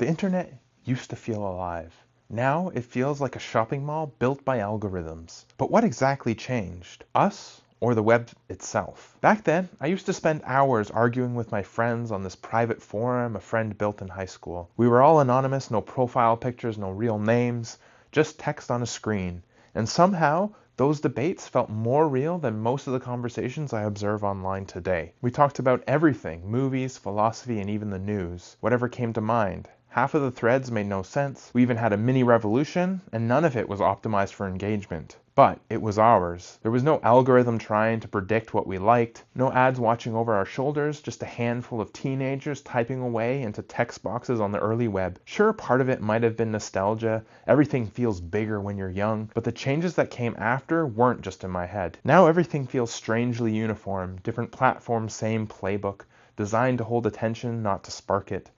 The internet used to feel alive. Now it feels like a shopping mall built by algorithms. But what exactly changed? Us or the web itself? Back then, I used to spend hours arguing with my friends on this private forum a friend built in high school. We were all anonymous, no profile pictures, no real names, just text on a screen. And somehow, those debates felt more real than most of the conversations I observe online today. We talked about everything, movies, philosophy, and even the news, whatever came to mind. Half of the threads made no sense. We even had a mini revolution, and none of it was optimized for engagement. But it was ours. There was no algorithm trying to predict what we liked, no ads watching over our shoulders, just a handful of teenagers typing away into text boxes on the early web. Sure, part of it might have been nostalgia. Everything feels bigger when you're young, but the changes that came after weren't just in my head. Now everything feels strangely uniform. Different platforms, same playbook, designed to hold attention, not to spark it.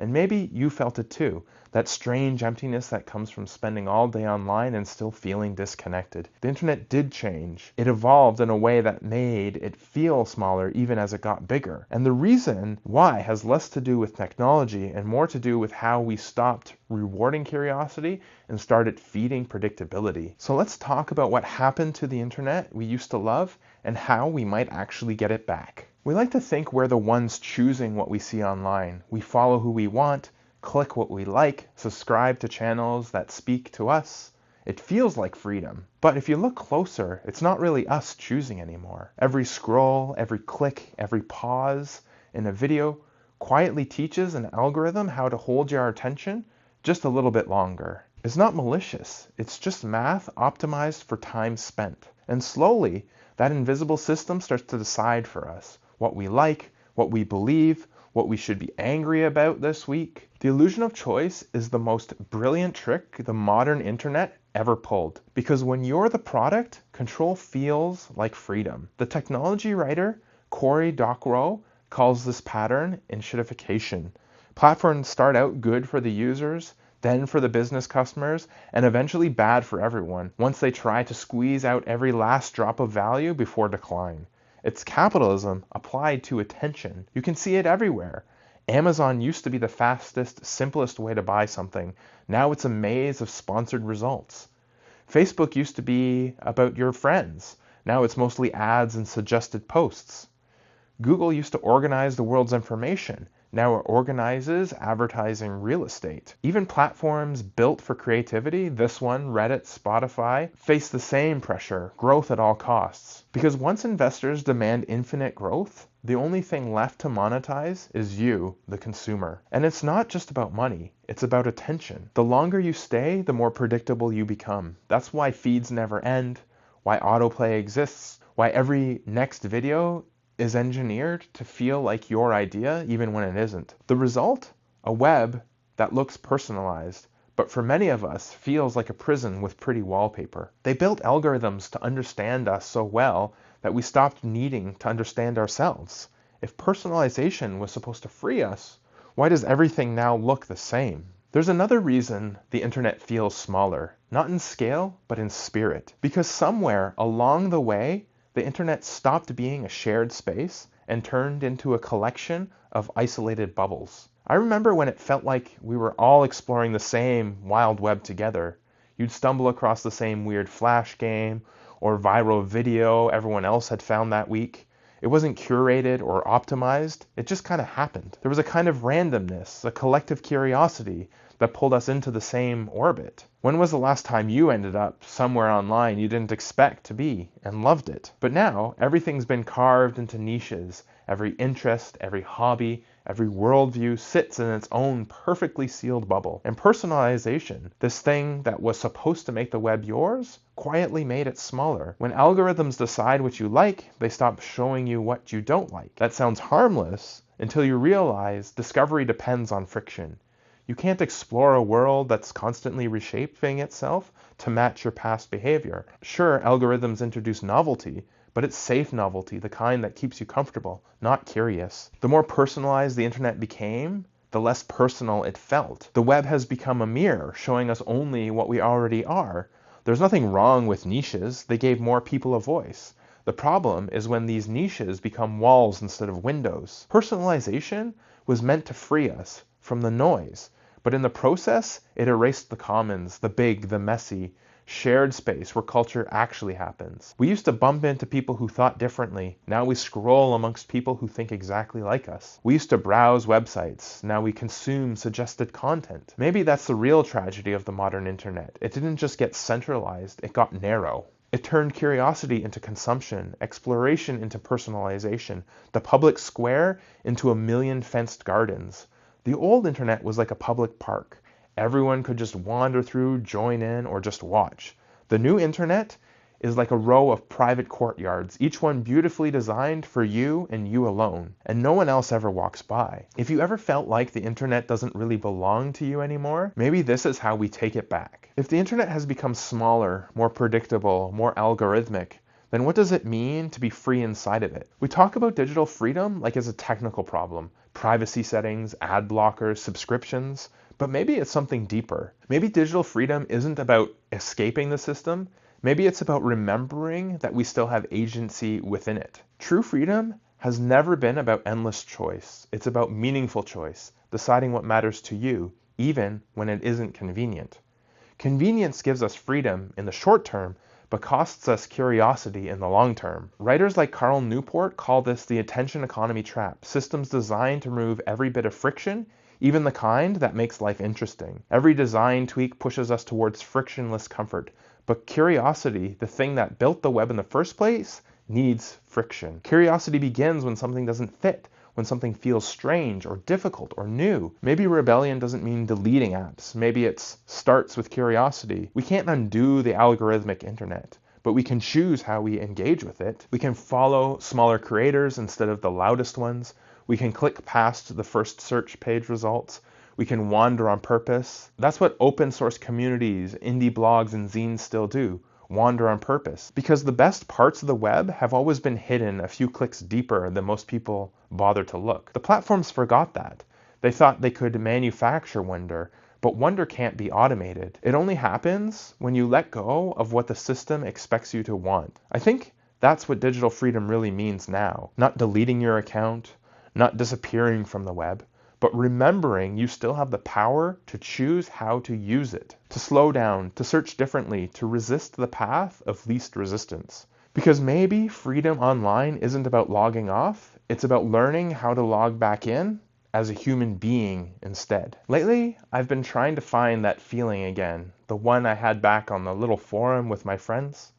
And maybe you felt it too, that strange emptiness that comes from spending all day online and still feeling disconnected. The internet did change. It evolved in a way that made it feel smaller even as it got bigger. And the reason why has less to do with technology and more to do with how we stopped rewarding curiosity and started feeding predictability. So let's talk about what happened to the internet we used to love and how we might actually get it back. We like to think we're the ones choosing what we see online. We follow who we want, click what we like, subscribe to channels that speak to us. It feels like freedom. But if you look closer, it's not really us choosing anymore. Every scroll, every click, every pause in a video quietly teaches an algorithm how to hold your attention just a little bit longer. It's not malicious. It's just math optimized for time spent. And slowly, that invisible system starts to decide for us what we like, what we believe, what we should be angry about this week. The illusion of choice is the most brilliant trick the modern internet ever pulled. Because when you're the product, control feels like freedom. The technology writer Cory Doctorow calls this pattern enshittification. Platforms start out good for the users, then for the business customers, and eventually bad for everyone once they try to squeeze out every last drop of value before decline. It's capitalism applied to attention. You can see it everywhere. Amazon used to be the fastest, simplest way to buy something. Now it's a maze of sponsored results. Facebook used to be about your friends. Now it's mostly ads and suggested posts. Google used to organize the world's information. Now it organizes advertising real estate. Even platforms built for creativity, this one, Reddit, Spotify, face the same pressure, growth at all costs. Because once investors demand infinite growth, the only thing left to monetize is you, the consumer. And it's not just about money, it's about attention. The longer you stay, the more predictable you become. That's why feeds never end, why autoplay exists, why every next video is engineered to feel like your idea even when it isn't. The result? A web that looks personalized, but for many of us feels like a prison with pretty wallpaper. They built algorithms to understand us so well that we stopped needing to understand ourselves. If personalization was supposed to free us, why does everything now look the same? There's another reason the internet feels smaller, not in scale, but in spirit. Because somewhere along the way, the internet stopped being a shared space and turned into a collection of isolated bubbles. I remember when it felt like we were all exploring the same wild web together. You'd stumble across the same weird flash game or viral video everyone else had found that week. It wasn't curated or optimized, it just kind of happened. There was a kind of randomness, a collective curiosity that pulled us into the same orbit. When was the last time you ended up somewhere online you didn't expect to be and loved it? But now, everything's been carved into niches. Every interest, every hobby, every worldview sits in its own perfectly sealed bubble. And personalization, this thing that was supposed to make the web yours, quietly made it smaller. When algorithms decide what you like, they stop showing you what you don't like. That sounds harmless until you realize discovery depends on friction. You can't explore a world that's constantly reshaping itself to match your past behavior. Sure, algorithms introduce novelty, but it's safe novelty, the kind that keeps you comfortable, not curious. The more personalized the internet became, the less personal it felt. The web has become a mirror, showing us only what we already are. There's nothing wrong with niches, they gave more people a voice. The problem is when these niches become walls instead of windows. Personalization was meant to free us from the noise, But in the process, it erased the commons, the big, the messy, shared space where culture actually happens. We used to bump into people who thought differently. Now we scroll amongst people who think exactly like us. We used to browse websites. Now we consume suggested content. Maybe that's the real tragedy of the modern internet. It didn't just get centralized, it got narrow. It turned curiosity into consumption, exploration into personalization, the public square into a million fenced gardens. The old internet was like a public park. Everyone could just wander through, join in, or just watch. The new internet is like a row of private courtyards, each one beautifully designed for you and you alone, and no one else ever walks by. If you ever felt like the internet doesn't really belong to you anymore, maybe this is how we take it back. If the internet has become smaller, more predictable, more algorithmic, then what does it mean to be free inside of it? We talk about digital freedom like it's a technical problem, privacy settings, ad blockers, subscriptions, but maybe it's something deeper. Maybe digital freedom isn't about escaping the system. Maybe it's about remembering that we still have agency within it. True freedom has never been about endless choice. It's about meaningful choice, deciding what matters to you, even when it isn't convenient. Convenience gives us freedom in the short term, but costs us curiosity in the long term. Writers like Carl Newport call this the attention economy trap, systems designed to remove every bit of friction, even the kind that makes life interesting. Every design tweak pushes us towards frictionless comfort, but curiosity, the thing that built the web in the first place, needs friction. Curiosity begins when something doesn't fit, when something feels strange or difficult or new. Maybe rebellion doesn't mean deleting apps. Maybe it starts with curiosity. We can't undo the algorithmic internet, but we can choose how we engage with it. We can follow smaller creators instead of the loudest ones. We can click past the first search page results. We can wander on purpose. That's what open source communities, indie blogs, and zines still do. Wander on purpose. Because the best parts of the web have always been hidden a few clicks deeper than most people bother to look. The platforms forgot that. They thought they could manufacture wonder, but wonder can't be automated. It only happens when you let go of what the system expects you to want. I think that's what digital freedom really means now. Not deleting your account, not disappearing from the web, but remembering you still have the power to choose how to use it, to slow down, to search differently, to resist the path of least resistance. Because maybe freedom online isn't about logging off, it's about learning how to log back in as a human being instead. Lately, I've been trying to find that feeling again, the one I had back on the little forum with my friends.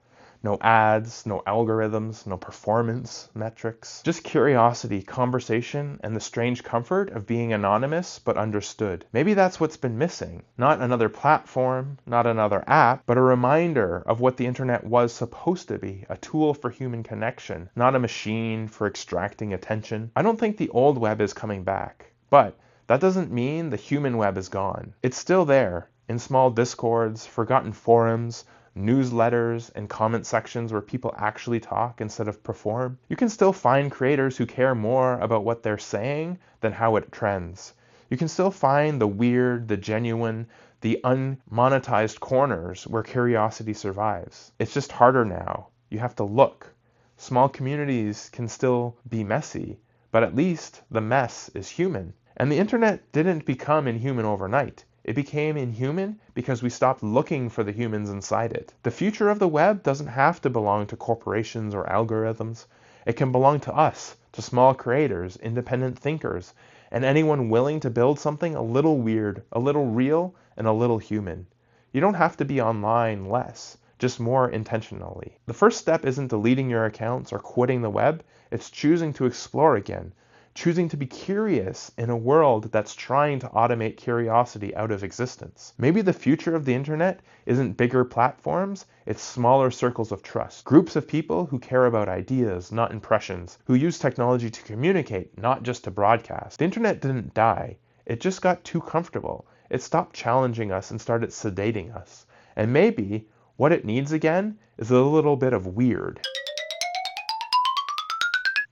No ads, no algorithms, no performance metrics. Just curiosity, conversation, and the strange comfort of being anonymous but understood. Maybe that's what's been missing. Not another platform, not another app, but a reminder of what the internet was supposed to be, a tool for human connection, not a machine for extracting attention. I don't think the old web is coming back, but that doesn't mean the human web is gone. It's still there, in small discords, forgotten forums, newsletters, and comment sections where people actually talk instead of perform. You can still find creators who care more about what they're saying than how it trends. You can still find the weird, the genuine, the unmonetized corners where curiosity survives. It's just harder now. You have to look. Small communities can still be messy, but at least the mess is human. And the internet didn't become inhuman overnight. It became inhuman because we stopped looking for the humans inside it. The future of the web doesn't have to belong to corporations or algorithms. It can belong to us, to small creators, independent thinkers, and anyone willing to build something a little weird, a little real, and a little human. You don't have to be online less, just more intentionally. The first step isn't deleting your accounts or quitting the web, it's choosing to explore again. Choosing to be curious in a world that's trying to automate curiosity out of existence. Maybe the future of the internet isn't bigger platforms, it's smaller circles of trust. Groups of people who care about ideas, not impressions, who use technology to communicate, not just to broadcast. The internet didn't die, it just got too comfortable. It stopped challenging us and started sedating us. And maybe what it needs again is a little bit of weird.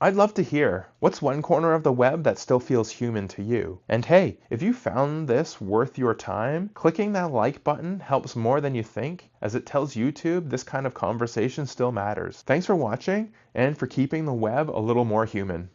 I'd love to hear, what's one corner of the web that still feels human to you? And hey, if you found this worth your time, clicking that like button helps more than you think, as it tells YouTube this kind of conversation still matters. Thanks for watching, and for keeping the web a little more human.